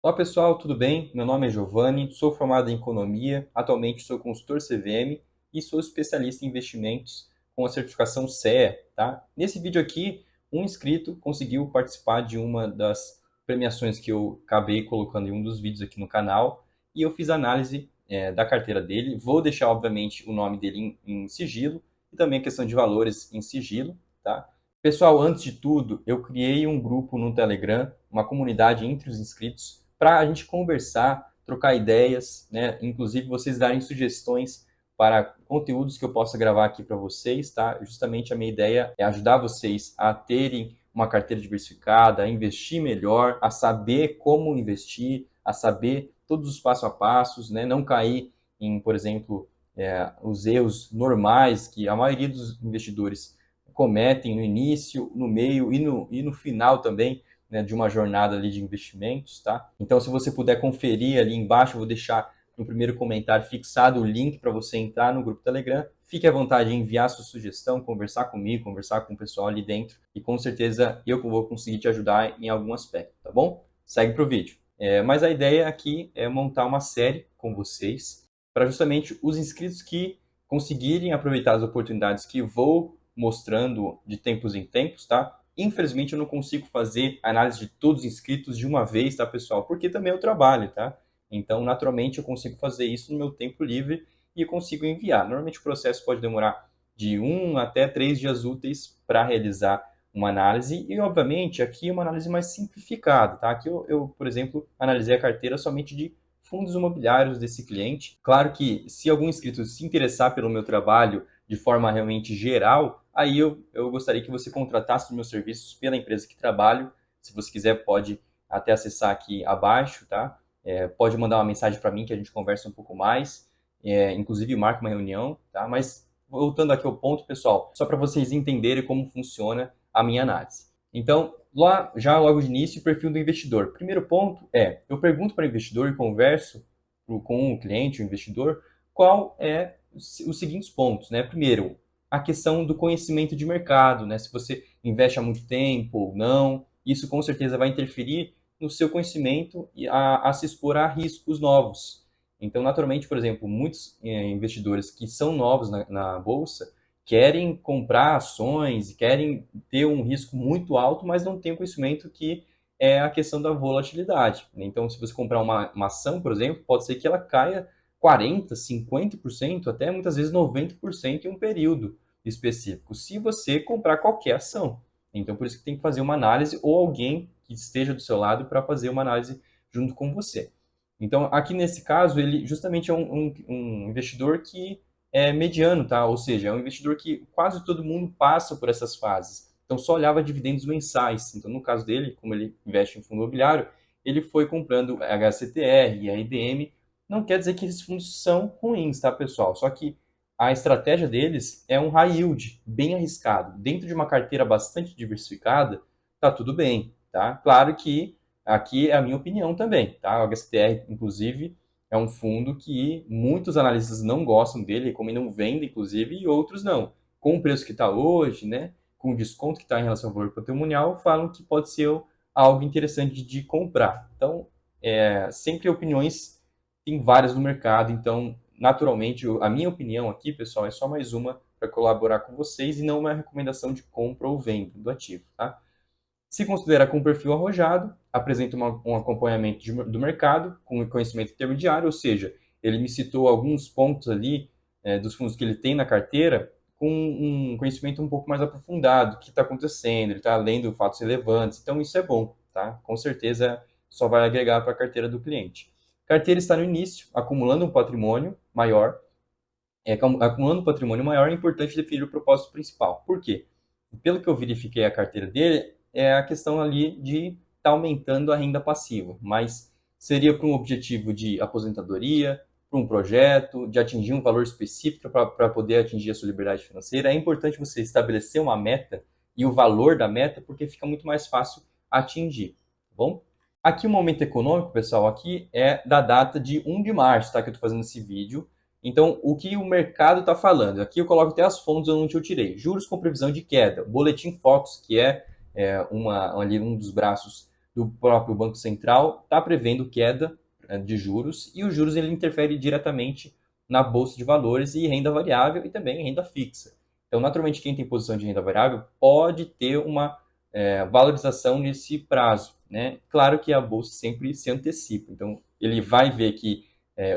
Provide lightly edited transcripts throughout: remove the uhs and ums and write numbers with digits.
Olá pessoal, tudo bem? Meu nome é Giovanni, sou formado em Economia, atualmente sou consultor CVM e sou especialista em investimentos com a certificação CEA, tá? Nesse vídeo aqui, um inscrito conseguiu participar de uma das premiações que eu acabei colocando em um dos vídeos aqui no canal e eu fiz análise da carteira dele. Vou deixar, obviamente, o nome dele em sigilo e também a questão de valores em sigilo, tá? Pessoal, antes de tudo, eu criei um grupo no Telegram, uma comunidade entre os inscritos, para a gente conversar, trocar ideias, né? Inclusive vocês darem sugestões para conteúdos que eu possa gravar aqui para vocês, tá? Justamente a minha ideia é ajudar vocês a terem uma carteira diversificada, a investir melhor, a saber como investir, a saber todos os passo a passos, né? Não cair em, por exemplo, os erros normais que a maioria dos investidores cometem no início, no meio e no final também, né, de uma jornada ali de investimentos, tá? Então, se você puder conferir ali embaixo, eu vou deixar no primeiro comentário fixado o link para você entrar no grupo Telegram. Fique à vontade em enviar sua sugestão, conversar comigo, conversar com o pessoal ali dentro e com certeza eu vou conseguir te ajudar em algum aspecto, tá bom? Segue para o vídeo. Mas a ideia aqui é montar uma série com vocês para justamente os inscritos que conseguirem aproveitar as oportunidades que vou mostrando de tempos em tempos, tá? Infelizmente, eu não consigo fazer análise de todos os inscritos de uma vez, tá, pessoal? Porque também é o trabalho, tá? Então, naturalmente, eu consigo fazer isso no meu tempo livre e eu consigo enviar. Normalmente, o processo pode demorar de 1 até 3 dias úteis para realizar uma análise. E, obviamente, aqui é uma análise mais simplificada, tá? Aqui por exemplo, analisei a carteira somente de fundos imobiliários desse cliente. Claro que, se algum inscrito se interessar pelo meu trabalho de forma realmente geral, aí eu gostaria que você contratasse os meus serviços pela empresa que trabalho. Se você quiser, pode até acessar aqui abaixo, tá? Pode mandar uma mensagem para mim que a gente conversa um pouco mais, inclusive marca uma reunião, tá? Mas voltando aqui ao ponto, pessoal, só para vocês entenderem como funciona a minha análise. Então, lá, já logo de início, o perfil do investidor. Primeiro ponto eu pergunto para o investidor e converso com o cliente, o investidor, qual é os seguintes pontos, né? Primeiro, a questão do conhecimento de mercado, né? Se você investe há muito tempo ou não, isso com certeza vai interferir no seu conhecimento e a se expor a riscos novos. Então, naturalmente, por exemplo, muitos investidores que são novos na bolsa querem comprar ações e querem ter um risco muito alto, mas não têm o conhecimento que é a questão da volatilidade. Então, se você comprar uma ação, por exemplo, pode ser que ela caia 40%, 50%, até muitas vezes 90% em um período específico, se você comprar qualquer ação. Então, por isso que tem que fazer uma análise ou alguém que esteja do seu lado para fazer uma análise junto com você. Então, aqui nesse caso, ele justamente é um investidor que é mediano, tá? Ou seja, é um investidor que quase todo mundo passa por essas fases. Então, só olhava dividendos mensais. Então, no caso dele, como ele investe em fundo imobiliário, ele foi comprando HCTR e a IBM. Não quer dizer que esses fundos são ruins, tá, pessoal? Só que a estratégia deles é um high yield, bem arriscado. Dentro de uma carteira bastante diversificada, tá tudo bem, tá? Claro que aqui é a minha opinião também, tá? O HCTR, inclusive, é um fundo que muitos analistas não gostam dele, recomendam venda, inclusive, e outros não. Com o preço que está hoje, né? Com o desconto que está em relação ao valor patrimonial, falam que pode ser algo interessante de comprar. Então, sempre opiniões, tem várias no mercado, então, naturalmente, a minha opinião aqui, pessoal, é só mais uma para colaborar com vocês e não uma recomendação de compra ou venda do ativo, tá? Se considera com perfil arrojado, apresenta um acompanhamento do mercado com conhecimento intermediário, ou seja, ele me citou alguns pontos ali dos fundos que ele tem na carteira com um conhecimento um pouco mais aprofundado, o que está acontecendo, ele está lendo fatos relevantes, então isso é bom, tá? Com certeza só vai agregar para a carteira do cliente. A carteira está no início, acumulando um patrimônio maior. Acumulando um patrimônio maior, é importante definir o propósito principal. Por quê? Pelo que eu verifiquei a carteira dele, é a questão ali de estar aumentando a renda passiva, mas seria para um objetivo de aposentadoria, para um projeto, de atingir um valor específico para poder atingir a sua liberdade financeira. É importante você estabelecer uma meta e o valor da meta, porque fica muito mais fácil atingir, tá bom? Aqui o momento econômico, pessoal, aqui é da data de 1 de março, tá? Que eu estou fazendo esse vídeo. Então, o que o mercado está falando? Aqui eu coloco até as fontes onde eu tirei. Juros com previsão de queda. Boletim Focus, que é ali um dos braços do próprio Banco Central está prevendo queda de juros, e os juros ele interfere diretamente na bolsa de valores e renda variável e também renda fixa. Então, naturalmente, quem tem posição de renda variável pode ter uma valorização nesse prazo, né? Claro que a bolsa sempre se antecipa, então ele vai ver que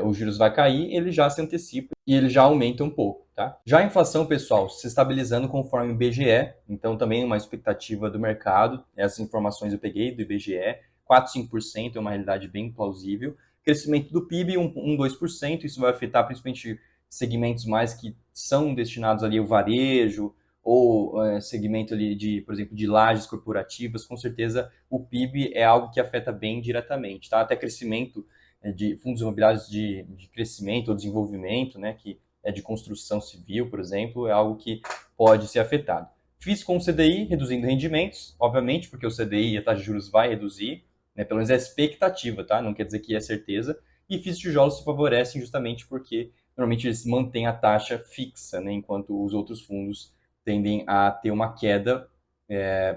os juros vai cair, ele já se antecipa e ele já aumenta um pouco, tá? Já a inflação, pessoal, se estabilizando conforme o IBGE, então também uma expectativa do mercado, essas informações eu peguei do IBGE, 4, 5% é uma realidade bem plausível. Crescimento do PIB, 2%, isso vai afetar principalmente segmentos mais que são destinados ali ao varejo, ou segmento ali de, por exemplo, de lajes corporativas, com certeza o PIB é algo que afeta bem diretamente, tá? Até crescimento de fundos imobiliários de crescimento ou desenvolvimento, né, que é de construção civil, por exemplo, é algo que pode ser afetado. FIIs com o CDI, reduzindo rendimentos, obviamente, porque o CDI, a taxa de juros vai reduzir, né, pelo menos é expectativa, tá? Não quer dizer que é certeza. E FIIs de tijolos se favorecem justamente porque normalmente eles mantêm a taxa fixa, né, enquanto os outros fundos tendem a ter uma queda,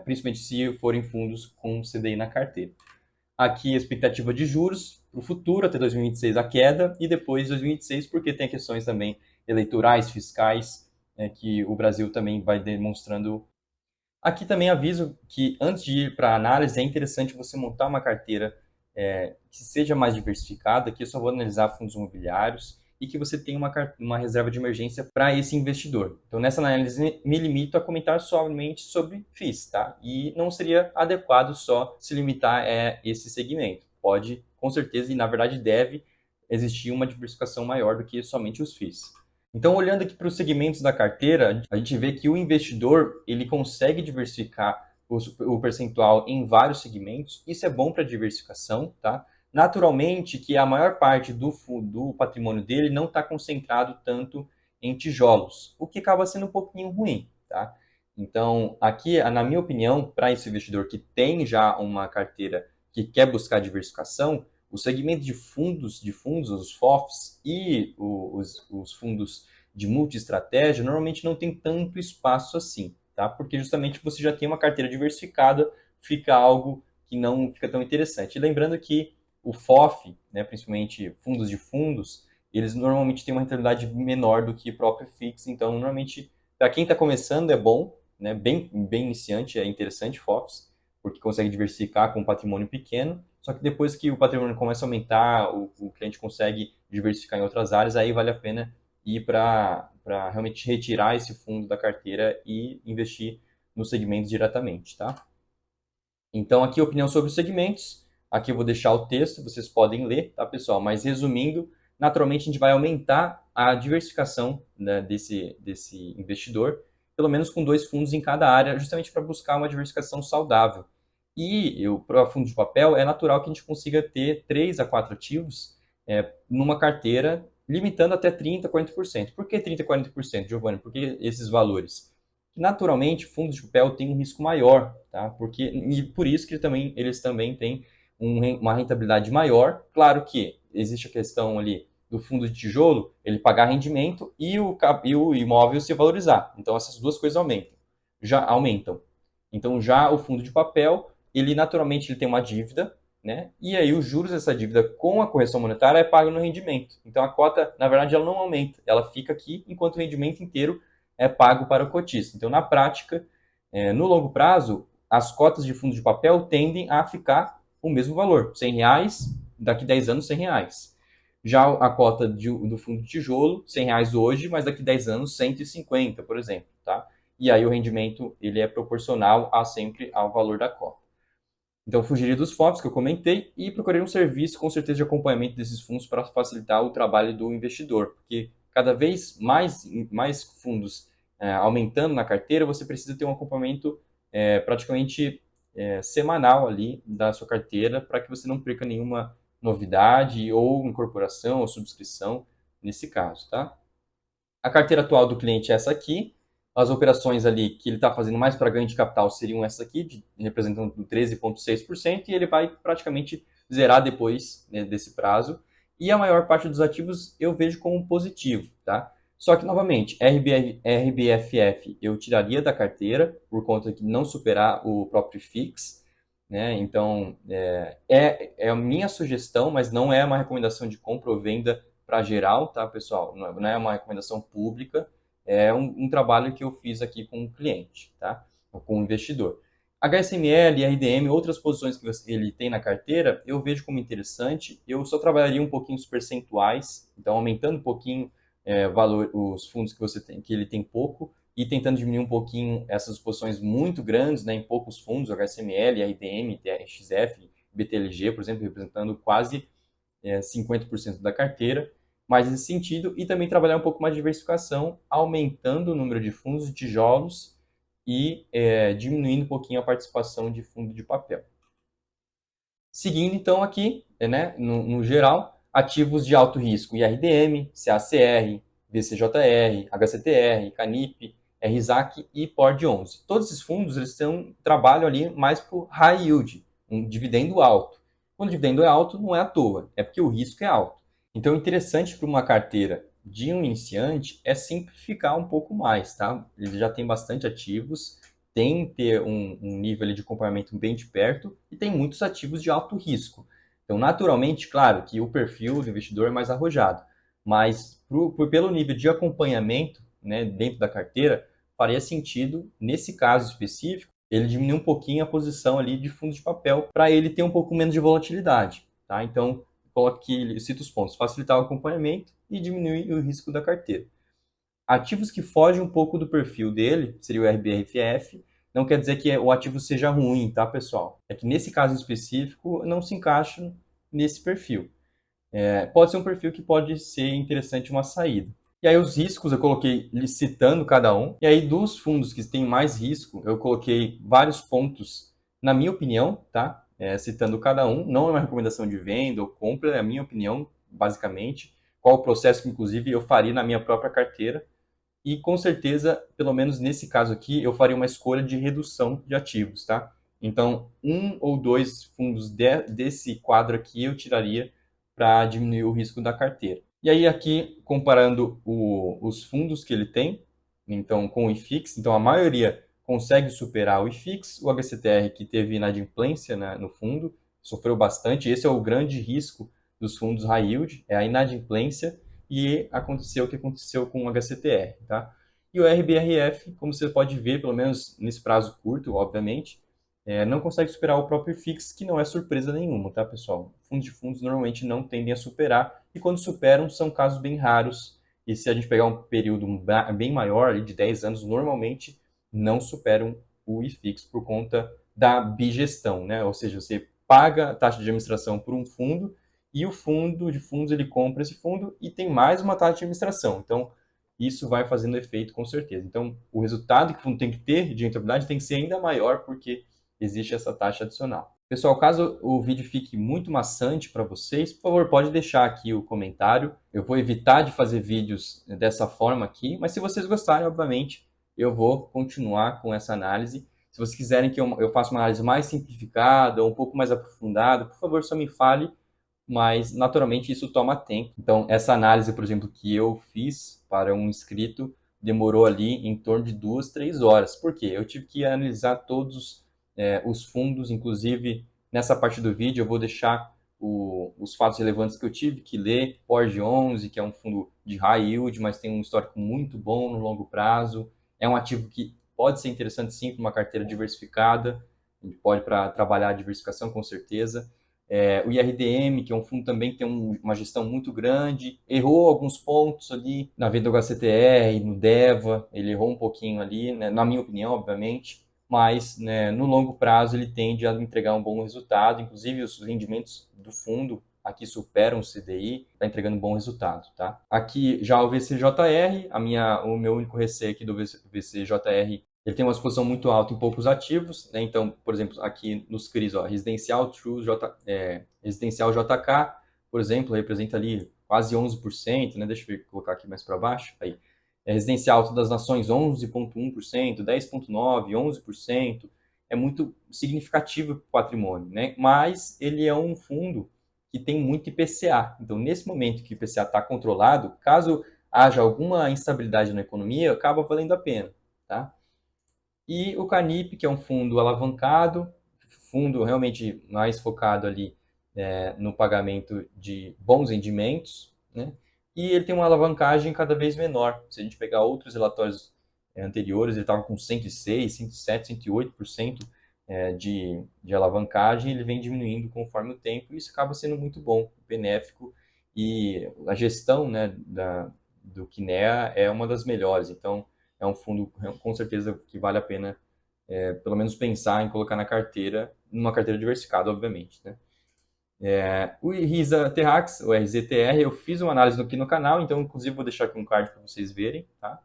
principalmente se forem fundos com CDI na carteira. Aqui a expectativa de juros para o futuro, até 2026 a queda, e depois 2026, porque tem questões também eleitorais, fiscais, que o Brasil também vai demonstrando. Aqui também aviso que antes de ir para a análise, é interessante você montar uma carteira que seja mais diversificada, que eu só vou analisar fundos imobiliários, e que você tenha uma reserva de emergência para esse investidor. Então, nessa análise, me limito a comentar somente sobre FIIs, tá? E não seria adequado só se limitar a esse segmento. Pode, com certeza, e na verdade deve existir uma diversificação maior do que somente os FIIs. Então, olhando aqui para os segmentos da carteira, a gente vê que o investidor ele consegue diversificar o percentual em vários segmentos. Isso é bom para diversificação, tá? Naturalmente que a maior parte do patrimônio dele não está concentrado tanto em tijolos, o que acaba sendo um pouquinho ruim, tá? Então, aqui, na minha opinião, para esse investidor que tem já uma carteira que quer buscar diversificação, o segmento de fundos, os FOFs e os fundos de multi-estratégia, normalmente não tem tanto espaço assim, tá? Porque justamente você já tem uma carteira diversificada, fica algo que não fica tão interessante. E lembrando que o FOF, né, principalmente fundos de fundos, eles normalmente têm uma rentabilidade menor do que o próprio FIX, então normalmente para quem está começando é bom, né, bem iniciante, é interessante FOFs, porque consegue diversificar com um patrimônio pequeno, só que depois que o patrimônio começa a aumentar, o cliente consegue diversificar em outras áreas, aí vale a pena ir para realmente retirar esse fundo da carteira e investir nos segmentos diretamente, tá? Então, aqui a opinião sobre os segmentos. Aqui eu vou deixar o texto, vocês podem ler, tá, pessoal? Mas resumindo, naturalmente a gente vai aumentar a diversificação, né, desse investidor, pelo menos com 2 fundos em cada área, justamente para buscar uma diversificação saudável. E para fundo de papel, é natural que a gente consiga ter 3 a 4 ativos numa carteira, limitando até 30%, 40%. Por que 30%, 40%, Giovanni? Por que esses valores? Naturalmente, fundos de papel têm um risco maior, tá? E por isso que eles também têm uma rentabilidade maior. Claro que existe a questão ali do fundo de tijolo, ele pagar rendimento e o imóvel se valorizar. Então, essas duas coisas aumentam. Então, já o fundo de papel, ele naturalmente ele tem uma dívida, né? E aí os juros dessa dívida com a correção monetária é pago no rendimento. Então, a cota, na verdade, ela não aumenta, ela fica aqui enquanto o rendimento inteiro é pago para o cotista. Então, na prática, no longo prazo, as cotas de fundo de papel tendem a ficar o mesmo valor, R$ 100, daqui 10 anos R$ 100. Já a cota do fundo de tijolo, R$ 100 hoje, mas daqui 10 anos 150, por exemplo, tá? E aí o rendimento ele é proporcional sempre ao valor da cota. Então, fugiria dos FOFs que eu comentei e procurei um serviço, com certeza, de acompanhamento desses fundos para facilitar o trabalho do investidor, porque cada vez mais fundos aumentando na carteira, você precisa ter um acompanhamento praticamente semanal ali da sua carteira para que você não perca nenhuma novidade ou incorporação ou subscrição nesse caso, tá? A carteira atual do cliente é essa aqui. As operações ali que ele está fazendo mais para ganho de capital seriam essa aqui, representando 13,6%, e ele vai praticamente zerar depois, né, desse prazo. E a maior parte dos ativos eu vejo como positivo, tá? Só que, novamente, RBFF eu tiraria da carteira, por conta de não superar o próprio FIX. né? Então, é a minha sugestão, mas não é uma recomendação de compra ou venda para geral, tá, pessoal? Não é uma recomendação pública, é um trabalho que eu fiz aqui com o cliente, tá? Ou com o investidor. HSML, RDM, outras posições que ele tem na carteira, eu vejo como interessante. Eu só trabalharia um pouquinho os percentuais, então aumentando um pouquinho valor, os fundos que você tem, que ele tem pouco, e tentando diminuir um pouquinho essas posições muito grandes, né, em poucos fundos, HSML, RDM, TRXF, BTLG, por exemplo, representando quase 50% da carteira, mais nesse sentido, e também trabalhar um pouco mais de diversificação, aumentando o número de fundos de tijolos e diminuindo um pouquinho a participação de fundo de papel. Seguindo, então, aqui, né, no geral, ativos de alto risco, IRDM, CACR, VCJR, HCTR, Canip, RSAC e POR11. Todos esses fundos eles têm um trabalho ali mais para o high yield, um dividendo alto. Quando o dividendo é alto, não é à toa, é porque o risco é alto. Então, interessante para uma carteira de um iniciante é simplificar um pouco mais, tá? Ele já tem bastante ativos, tem que ter um nível ali de acompanhamento bem de perto e tem muitos ativos de alto risco. Então, naturalmente, claro que o perfil do investidor é mais arrojado, mas pelo nível de acompanhamento, né, dentro da carteira, faria sentido, nesse caso específico, ele diminuir um pouquinho a posição ali de fundo de papel para ele ter um pouco menos de volatilidade. Tá? Então, coloque, cito os pontos, facilitar o acompanhamento e diminuir o risco da carteira. Ativos que fogem um pouco do perfil dele, seria o RBRFF, não quer dizer que o ativo seja ruim, tá, pessoal? É que nesse caso específico não se encaixa nesse perfil. Pode ser um perfil que pode ser interessante uma saída. E aí os riscos eu coloquei licitando cada um. E aí dos fundos que têm mais risco, eu coloquei vários pontos, na minha opinião, tá? Citando cada um. Não é uma recomendação de venda ou compra, é a minha opinião, basicamente. Qual o processo que, inclusive, eu faria na minha própria carteira. E com certeza, pelo menos nesse caso aqui, eu faria uma escolha de redução de ativos, tá? Então, um ou dois fundos desse quadro aqui eu tiraria para diminuir o risco da carteira. E aí aqui, comparando os fundos que ele tem, então com o IFIX, então a maioria consegue superar o IFIX, o HCTR que teve inadimplência, né, no fundo, sofreu bastante, esse é o grande risco dos fundos high yield, é a inadimplência, e aconteceu o que aconteceu com o HCTR, tá? E o RBRF, como você pode ver, pelo menos nesse prazo curto, obviamente, não consegue superar o próprio FIX, que não é surpresa nenhuma, tá, pessoal? Fundos de fundos normalmente não tendem a superar, e quando superam, são casos bem raros, e se a gente pegar um período bem maior, ali, de 10 anos, normalmente não superam o IFIX por conta da bigestão, né? Ou seja, você paga a taxa de administração por um fundo e o fundo de fundos ele compra esse fundo e tem mais uma taxa de administração. Então, isso vai fazendo efeito com certeza. Então, o resultado que o fundo tem que ter de rentabilidade tem que ser ainda maior porque existe essa taxa adicional. Pessoal, caso o vídeo fique muito maçante para vocês, por favor, pode deixar aqui o comentário. Eu vou evitar de fazer vídeos dessa forma aqui, mas se vocês gostarem, obviamente, eu vou continuar com essa análise. Se vocês quiserem que eu faça uma análise mais simplificada ou um pouco mais aprofundada, por favor, só me fale, mas naturalmente isso toma tempo. Então, essa análise, por exemplo, que eu fiz para um inscrito, demorou ali em torno de 2, 3 horas. Por quê? Eu tive que analisar todos os fundos, inclusive nessa parte do vídeo eu vou deixar os fatos relevantes que eu tive que ler. POR11, que é um fundo de high yield, mas tem um histórico muito bom no longo prazo. É um ativo que pode ser interessante sim para uma carteira diversificada. A gente pode trabalhar a diversificação com certeza. O IRDM, que é um fundo também que tem uma gestão muito grande, errou alguns pontos ali na venda do HCTR, no DEVA, ele errou um pouquinho ali, né, na minha opinião, obviamente, mas né, no longo prazo ele tende a entregar um bom resultado, inclusive os rendimentos do fundo aqui superam o CDI, está entregando um bom resultado, tá? Aqui já o VCJR, o meu único receio aqui do VCJR, ele tem uma exposição muito alta em poucos ativos, né? Então, por exemplo, aqui nos CRIs, ó, residencial JK, por exemplo, representa ali quase 11%, né? Deixa eu colocar aqui mais para baixo, aí. Residencial Alto das Nações, 11,1%, 10,9%, 11%, é muito significativo para o patrimônio, né? Mas ele é um fundo que tem muito IPCA. Então, nesse momento que o IPCA está controlado, caso haja alguma instabilidade na economia, acaba valendo a pena, tá? E o Canip, que é um fundo alavancado, fundo realmente mais focado ali no pagamento de bons rendimentos, né? E ele tem uma alavancagem cada vez menor. Se a gente pegar outros relatórios anteriores, ele estava com 106, 107, 108% de alavancagem, ele vem diminuindo conforme o tempo, e isso acaba sendo muito bom, benéfico, e a gestão, né, do Kinea é uma das melhores, então é um fundo com certeza que vale a pena pelo menos pensar em colocar na carteira, numa carteira diversificada, obviamente, né? O RISA Terrax, o RZTR, eu fiz uma análise aqui no canal, então inclusive vou deixar aqui um card para vocês verem, tá?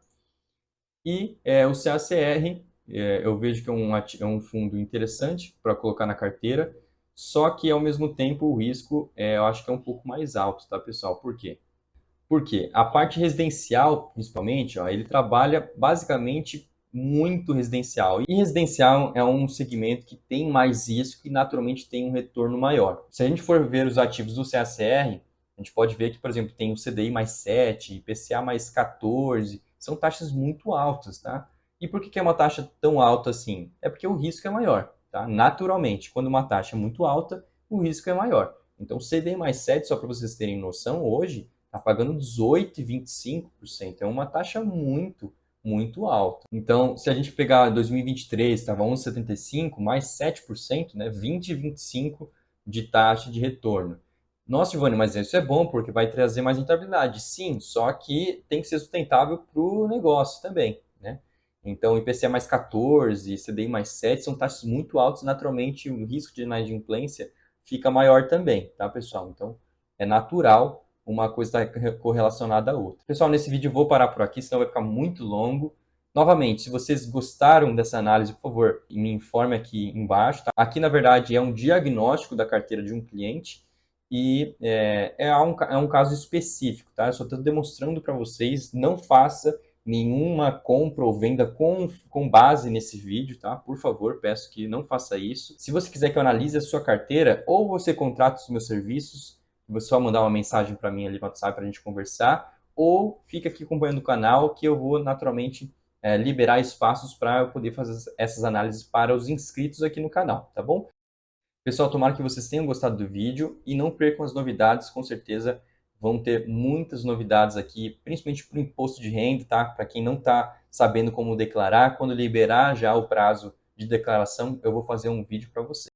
E o CACR, eu vejo que é um fundo interessante para colocar na carteira, só que ao mesmo tempo o risco eu acho que é um pouco mais alto, tá, pessoal? Por quê? Porque a parte residencial, principalmente, ó, ele trabalha basicamente muito residencial. E residencial é um segmento que tem mais risco e naturalmente tem um retorno maior. Se a gente for ver os ativos do CACR, a gente pode ver que, por exemplo, tem o CDI mais 7, IPCA mais 14, são taxas muito altas, tá? E por que é uma taxa tão alta assim? É porque o risco é maior, tá? Naturalmente, quando uma taxa é muito alta, o risco é maior. Então, CDI mais 7, só para vocês terem noção, hoje está pagando 18,25%. É uma taxa muito, muito alta. Então, se a gente pegar 2023, estava 11,75, mais 7%, né, 20,25% de taxa de retorno. Nossa, Giovanni, mas isso é bom porque vai trazer mais rentabilidade. Sim, só que tem que ser sustentável para o negócio também, né? Então, IPCA mais 14, CDI mais 7 são taxas muito altas, naturalmente o risco de inadimplência fica maior também, tá, pessoal? Então, é natural uma coisa está correlacionada à outra. Pessoal, nesse vídeo eu vou parar por aqui, senão vai ficar muito longo. Novamente, se vocês gostaram dessa análise, por favor, me informe aqui embaixo. Tá? Aqui, na verdade, é um diagnóstico da carteira de um cliente e é um caso específico, tá? Eu só estou demonstrando para vocês, não faça nenhuma compra ou venda com base nesse vídeo, tá? Por favor, peço que não faça isso. Se você quiser que eu analise a sua carteira, ou você contrata os meus serviços, você só mandar uma mensagem para mim ali no WhatsApp para a gente conversar, ou fica aqui acompanhando o canal que eu vou naturalmente liberar espaços para eu poder fazer essas análises para os inscritos aqui no canal, tá bom? Pessoal, tomara que vocês tenham gostado do vídeo e não percam as novidades, com certeza vão ter muitas novidades aqui, principalmente para o imposto de renda, tá? Para quem não está sabendo como declarar, quando liberar já o prazo de declaração, eu vou fazer um vídeo para você.